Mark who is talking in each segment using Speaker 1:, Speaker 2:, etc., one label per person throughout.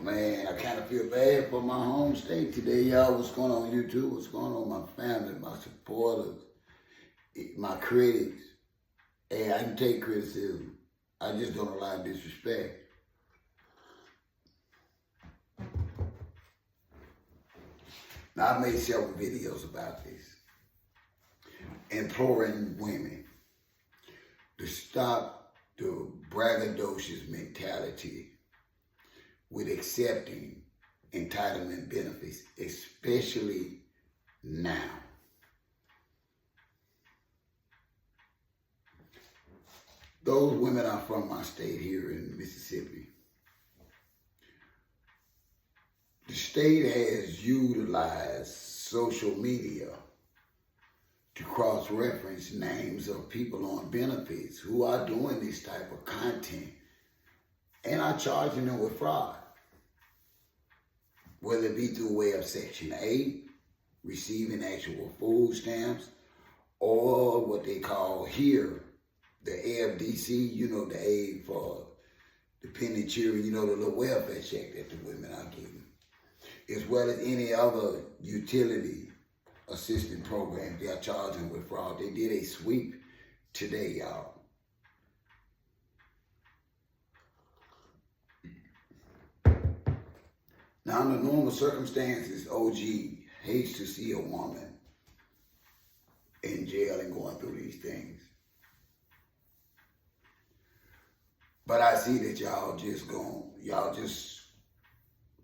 Speaker 1: Man, I kind of feel bad for my home state today, y'all. What's going on YouTube? What's going on with my family, my supporters, my critics? Hey, I can take criticism. I just don't allow disrespect. Now, I made several videos about this, imploring women to stop the braggadocious mentality with accepting entitlement benefits, especially now. Those women are from my state here in Mississippi. The state has utilized social media to cross-reference names of people on benefits who are doing this type of content and are charging them with fraud, whether it be through way of Section 8, receiving actual food stamps, or what they call here, the AFDC, the aid for dependent children, the little welfare check that the women are getting, as well as any other utility assistance program they are charging with fraud. They did a sweep today, y'all. Now, under normal circumstances, OG hates to see a woman in jail and going through these things. But I see that y'all just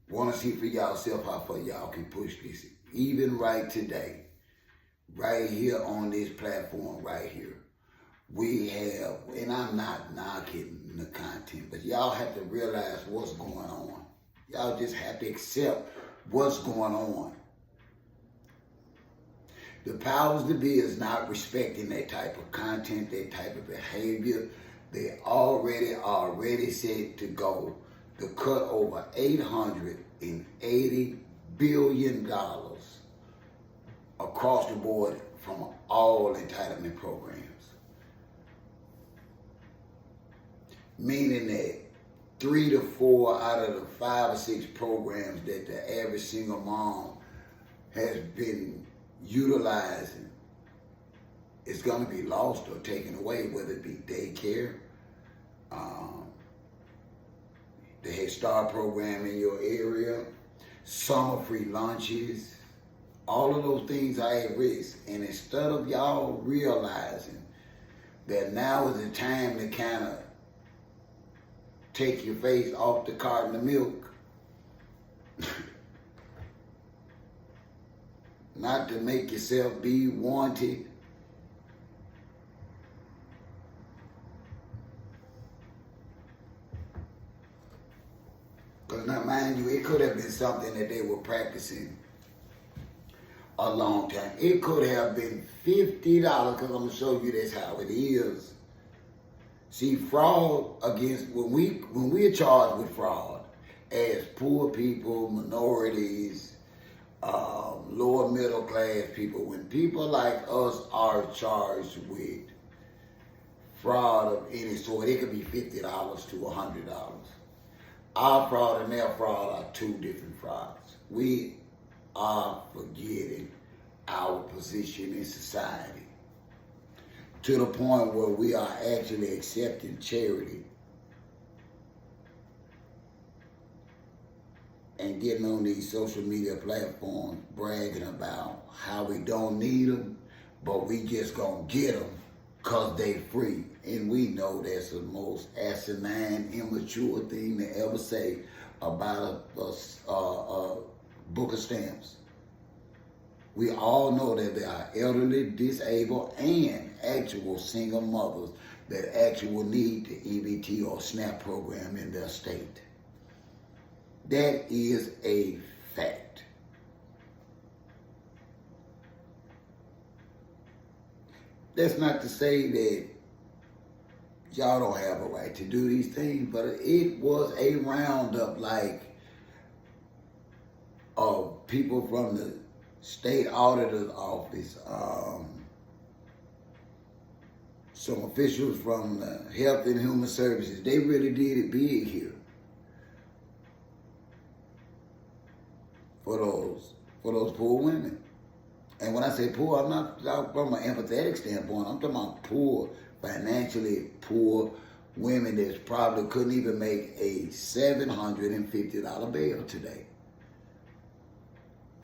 Speaker 1: want to see for y'allself how far y'all can push this. Even right today, right here on this platform right here, we have, and I'm not knocking the content, but y'all have to realize what's going on. Y'all just have to accept what's going on. The powers that be is not respecting that type of content, that type of behavior. They already set to go to cut over $880 billion across the board from all entitlement programs. Meaning that 3 to 4 out of the 5 or 6 programs that the average single mom has been utilizing is going to be lost or taken away, whether it be daycare, the Head Start program in your area, summer free lunches. All of those things are at risk. And instead of y'all realizing that now is the time to kind of take your face off the carton of milk, not to make yourself be wanted, because now mind you, it could have been something that they were practicing a long time. It could have been $50, because I'm going to show you that's how it is. See, fraud against, when we are charged with fraud as poor people, minorities, lower middle class people, when people like us are charged with fraud of any sort, it could be $50 to $100. Our fraud and their fraud are two different frauds. We are forgetting our position in society to the point where we are actually accepting charity and getting on these social media platforms bragging about how we don't need them, but we just gonna get them because they free. And we know that's the most asinine, immature thing to ever say about a book of stamps. We all know that there are elderly, disabled, and actual single mothers that actually need the EBT or SNAP program in their state. That is a fact. That's not to say that y'all don't have a right to do these things, but it was a roundup of people from the state auditor's office, some officials from the Health and Human Services. They really did it big here. for those poor women. And when I say poor, I'm not talking from an empathetic standpoint. I'm talking about poor, financially poor women that probably couldn't even make a $750 bill today.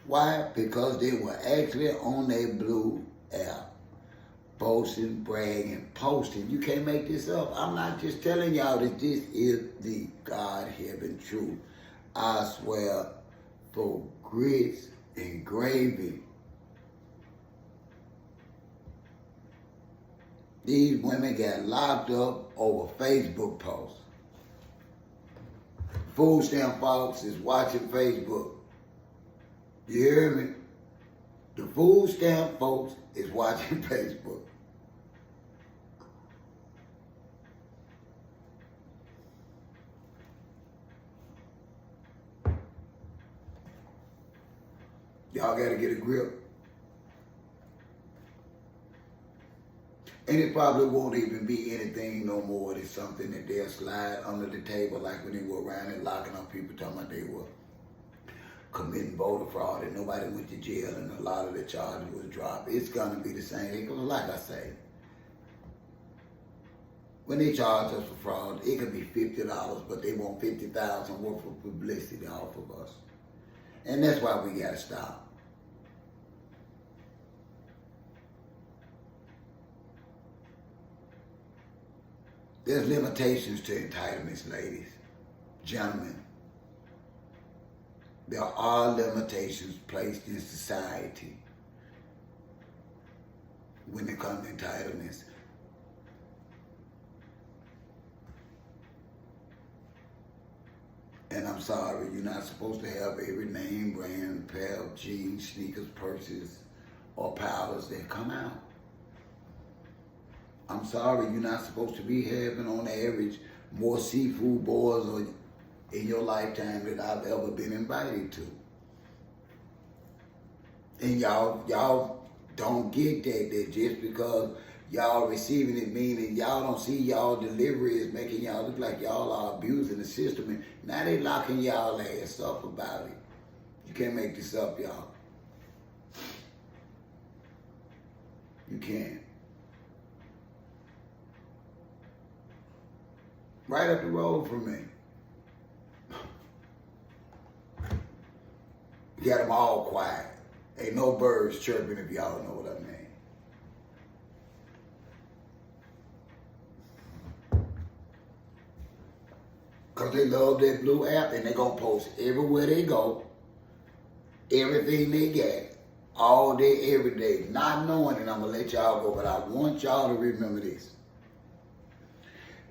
Speaker 1: Why? Because they were actually on their blue app, boasting, bragging, posting. You can't make this up. I'm not just telling y'all that this is the God-given truth. I swear, for grits and gravy, these women got locked up over Facebook posts. Food stamp folks is watching Facebook. You hear me? The food stamp folks is watching Facebook. Y'all got to get a grip. And it probably won't even be anything no more than something that they'll slide under the table, like when they were around and locking up people talking about they were committing voter fraud and nobody went to jail and a lot of the charges was dropped. It's going to be the same. Because like I say, when they charge us for fraud, it could be $50, but they want $50,000 worth of publicity off of us. And that's why we got to stop. There's limitations to entitlements, ladies, gentlemen. There are limitations placed in society when it comes to entitlements. And I'm sorry, you're not supposed to have every name brand, pair of jeans, sneakers, purses, or powders that come out. I'm sorry, you're not supposed to be having, on average, more seafood boils in your lifetime than I've ever been invited to. And y'all don't get that just because y'all receiving it, meaning y'all don't see y'all delivery is making y'all look like y'all are abusing the system. And now they locking y'all ass up about it. You can't make this up, y'all. You can't. Right up the road from me. You got them all quiet. Ain't no birds chirping, if y'all know what I mean. Because they love that blue app and they going to post everywhere they go, everything they get, all day, every day, not knowing, and I'm going to let y'all go, but I want y'all to remember this.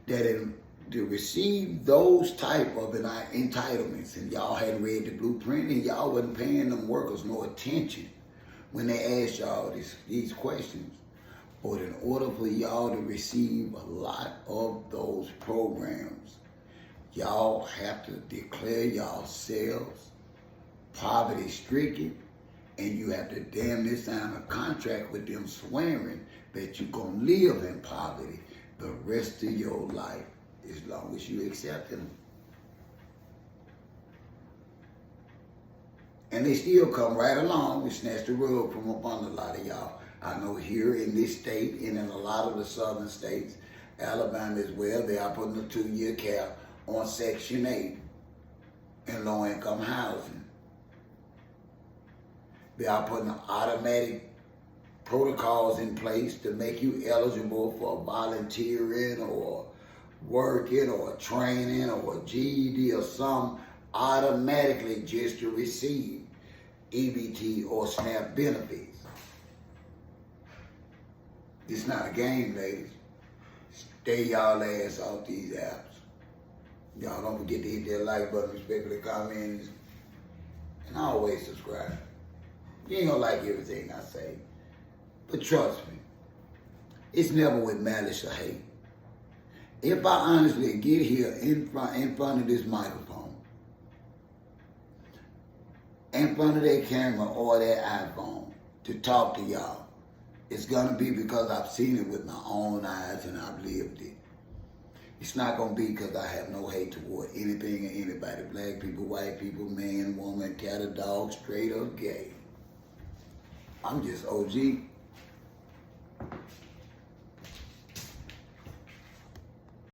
Speaker 1: That to receive those type of entitlements, and y'all hadn't read the blueprint, and y'all wasn't paying them workers no attention when they asked y'all these questions. But in order for y'all to receive a lot of those programs, y'all have to declare yourselves poverty-stricken, and you have to damn near sign a contract with them swearing that you're going to live in poverty the rest of your life, as long as you accept them. And they still come right along and snatch the rug from up under a lot of y'all. I know here in this state and in a lot of the southern states, Alabama as well, they are putting a 2-year cap on Section 8 in low-income housing. They are putting automatic protocols in place to make you eligible for volunteering or working or training or GED or some automatically just to receive EBT or SNAP benefits. It's not a game, ladies. Stay y'all ass off these apps. Y'all don't forget to hit that like button, respectfully comments, and always subscribe. You ain't gonna like everything I say, but trust me, it's never with malice or hate. If I honestly get here in front of this microphone, in front of that camera or that iPhone to talk to y'all, it's gonna be because I've seen it with my own eyes and I've lived it. It's not gonna be because I have no hate toward anything or anybody. everybody. Black people, white people, man, woman, cat or dog, straight or gay. I'm just OG.